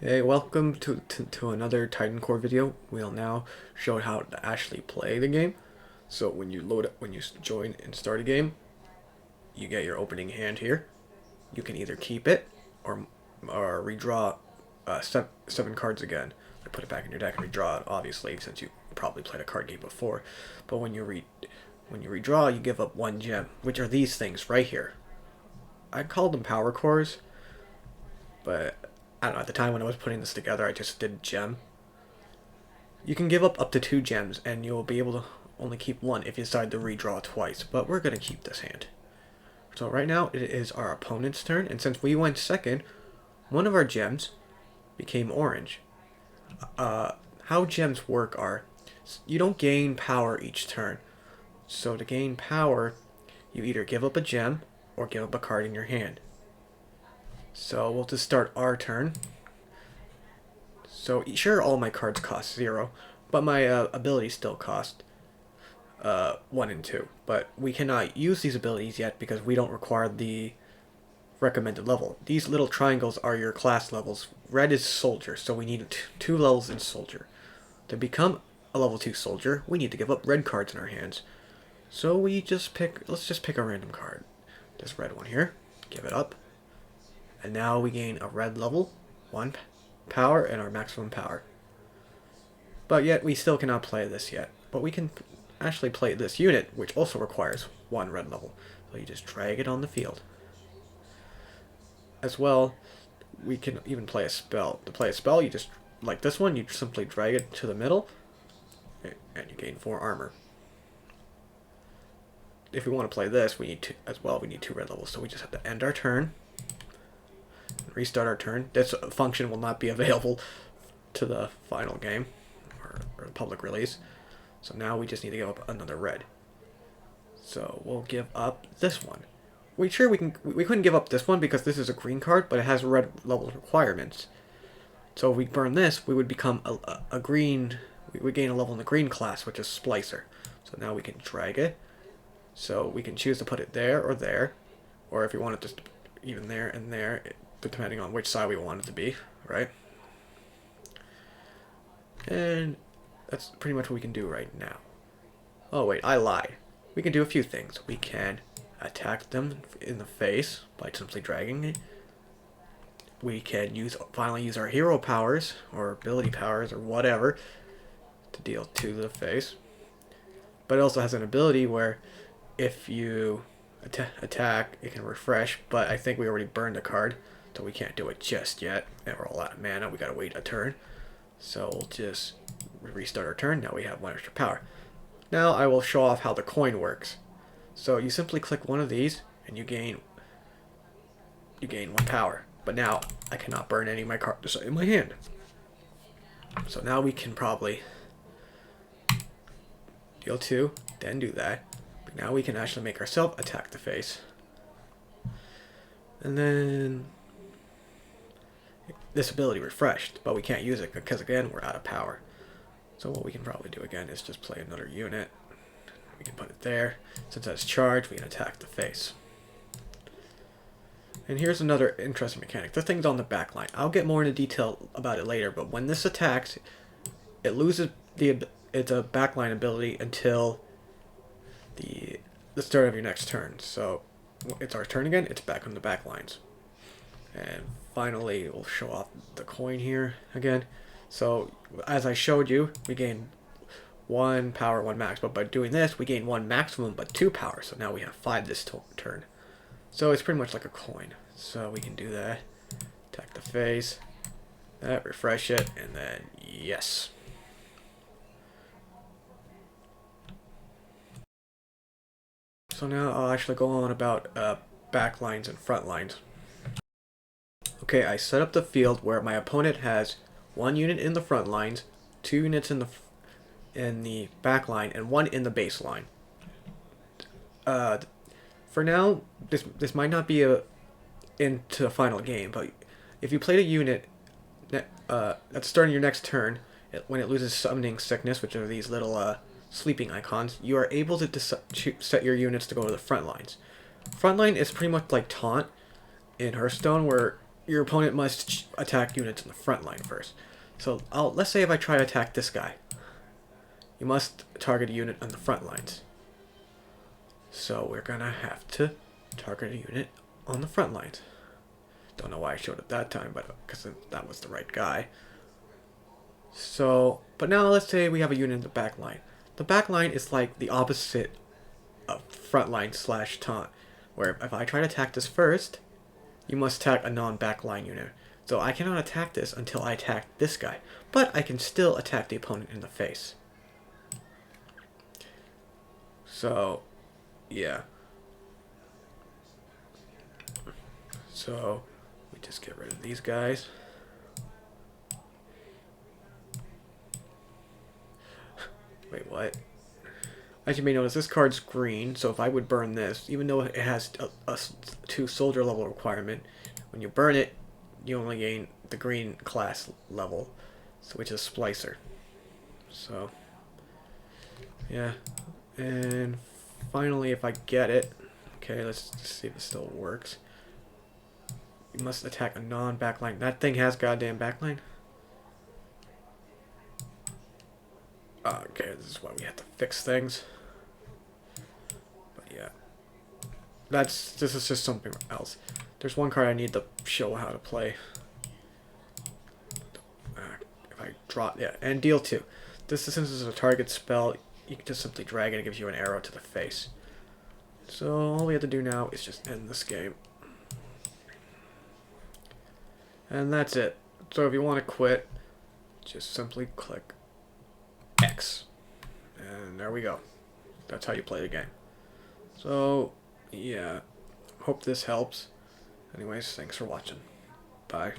Hey, welcome to another Titan Core video. We'll now show how to actually play the game. So when you join and start a game, you get your opening hand here. You can either keep it or redraw seven cards again. Or put it back in your deck and redraw it, obviously, since you probably played a card game before. But when you redraw, you give up one gem, which are these things right here. I called them power cores, but I don't know, at the time when I was putting this together, I just did gem. You can give up to 2 gems, and you'll be able to only keep one if you decide to redraw twice, but we're going to keep this hand. So right now, it is our opponent's turn, and since we went second, one of our gems became orange. How gems work are, you don't gain power each turn. So to gain power, you either give up a gem, or give up a card in your hand. So we'll just start our turn. So sure, all my cards cost 0, but my abilities still cost 1 and 2. But we cannot use these abilities yet because we don't require the recommended level. These little triangles are your class levels. Red is soldier, so we need 2 levels in soldier. To become a level 2 soldier, we need to give up red cards in our hands. So let's just pick a random card. This red one here, give it up. And now we gain a red level, 1 power, and our maximum power. But yet, we still cannot play this yet. But we can actually play this unit, which also requires 1 red level. So you just drag it on the field. As well, we can even play a spell. To play a spell, you just, like this one, you simply drag it to the middle, and you gain 4 armor. If we want to play this, we need we need 2 red levels. So we just have to end our turn. Restart our turn. This function will not be available to the final game or the public release. So now we just need to give up another red. So we'll give up this one. We couldn't give up this one because this is a green card, but it has red level requirements. So if we burn this, we would become a green. We would gain a level in the green class, which is Splicer. So now we can drag it. So we can choose to put it there, or if we want it just even there and there, depending on which side we want it to be, right? And that's pretty much what we can do right now. Oh wait, I lied. We can do a few things. We can attack them in the face by simply dragging it. We can finally use our hero powers, or ability powers, or whatever, to deal 2 to the face. But it also has an ability where if you attack, it can refresh, but I think we already burned a card, so we can't do it just yet, and we're all out of mana. We gotta wait a turn, so we'll just restart our turn. Now we have 1 extra power. Now I will show off how the coin works. So you simply click one of these and you gain 1 power, but now I cannot burn any of my cards in my hand. So now we can probably deal 2, then do that. But now we can actually make ourselves attack the face. And then this ability refreshed, but we can't use it because again we're out of power. So what we can probably do again is just play another unit. We can put it there. Since that's charged, we can attack the face. And here's another interesting mechanic. This thing's on the back line. I'll get more into detail about it later, but when this attacks, it loses its a backline ability until the start of your next turn. So it's our turn again, it's back on the back lines. And finally, we'll show off the coin here again. So as I showed you, we gain 1 power, 1 max, but by doing this, we gain 1 maximum, but 2 power. So now we have 5 this turn. So it's pretty much like a coin. So we can do that. Attack the face. That, refresh it, and then yes. So now I'll actually go on about back lines and front lines. Okay, I set up the field where my opponent has 1 unit in the front lines, 2 units in the back line, and 1 in the base line. For now, this might not be into the final game, but if you played a unit at the start of your next turn, when it loses summoning sickness, which are these little sleeping icons, you are able to set your units to go to the front lines. Front line is pretty much like Taunt in Hearthstone, where your opponent must attack units in the front line first. So let's say if I try to attack this guy, you must target a unit on the front lines. So we're gonna have to target a unit on the front lines. Don't know why I showed it that time, but because that was the right guy. So, but now let's say we have a unit in the back line. The back line is like the opposite of front line / taunt, where if I try to attack this first, you must attack a non-back line unit. So I cannot attack this until I attack this guy, but I can still attack the opponent in the face. So, yeah. So, we just get rid of these guys. Wait, what? As you may notice, this card's green, so if I would burn this, even though it has a 2 soldier level requirement, when you burn it, you only gain the green class level, so which is Splicer. So, yeah. And finally, if I get it, okay, let's see if it still works. You must attack a non-backline. That thing has goddamn backline. Okay, this is why we have to fix things. But yeah, this is just something else. There's one card I need to show how to play. If I draw, yeah, and deal 2. Since this is a target spell, you can just simply drag it. It gives you an arrow to the face. So all we have to do now is just end this game. And that's it. So if you want to quit, just simply click X. And there we go. That's how you play the game. So, yeah. Hope this helps. Anyways, thanks for watching. Bye.